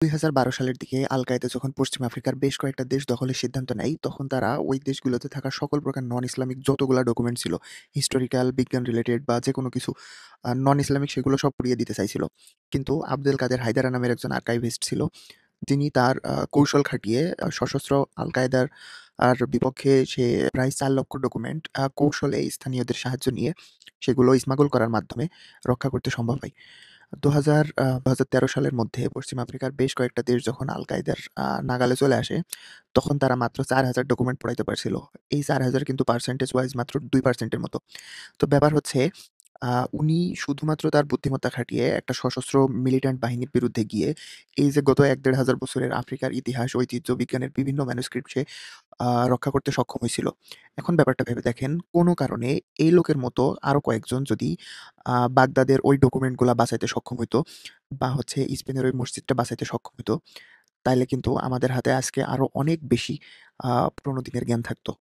২০১২ সালের দিকে আল-কায়েদা যখন পশ্চিম আফ্রিকার বেশ কয়েকটা দেশ দখলের সিদ্ধান্ত নেয়, তখন তারা ওই দেশগুলোতে থাকা সকল প্রকার নন ইসলামিক যতগুলা ডকুমেন্ট ছিল, হিস্টোরিক্যাল, বিজ্ঞান রিলেটেড বা যেকোনো কিছু নন ইসলামিক সেগুলো সব পুড়িয়ে দিতে চাইছিল। কিন্তু আবদেল কাদের হায়দারা নামের একজন আর্কাইভিস্ট ছিল, যিনি তার কৌশল খাটিয়ে সশস্ত্র আল-কায়েদার বিপক্ষে সে প্রায় ৪ লক্ষ ডকুমেন্ট কৌশলে স্থানীয়দের সাহায্য নিয়ে সেগুলো স্মাগল করার মাধ্যমে রক্ষা করতে সম্ভব হয়। ২০১৩ সালের মধ্যে পশ্চিম আফ্রিকার বেশ কয়েকটা দেশ যখন আল-কায়েদার নাগালে চলে আসে, তখন তারা মাত্র ৪,০০০ ডকুমেন্ট পোড়াইতে পারছিল। এই ৪,০০০ কিন্তু পার্সেন্টেজ ওয়াইজ মাত্র 2% এর মতো। তো ব্যাপার হচ্ছে আ উনি শুধুমাত্র তার বুদ্ধিমত্তা খাটিয়ে একটা সশস্ত্র মিলিট্যান্ট বাহিনীর বিরুদ্ধে গিয়ে এই যে গত ১-১.৫ হাজার বছরের আফ্রিকার ইতিহাস, ঐতিহ্য, বিজ্ঞানের বিভিন্ন ম্যানুস্ক্রিপ্ট সে রক্ষা করতে সক্ষম হইছিল। এখন ব্যাপারটা ভেবে দেখেন, কোনো কারণে এই লোকের মতো আরো কয়েকজন যদি বাগদাদের ওই ডকুমেন্টগুলা বাঁচাইতে সক্ষম হইতো বা হচ্ছে স্পেনের ওই মসজিদটা বাঁচাইতে সক্ষম হইতো, তাইলে কিন্তু আমাদের হাতে আজকে আরো অনেক বেশি পুরোনো দিনের জ্ঞান থাকতো।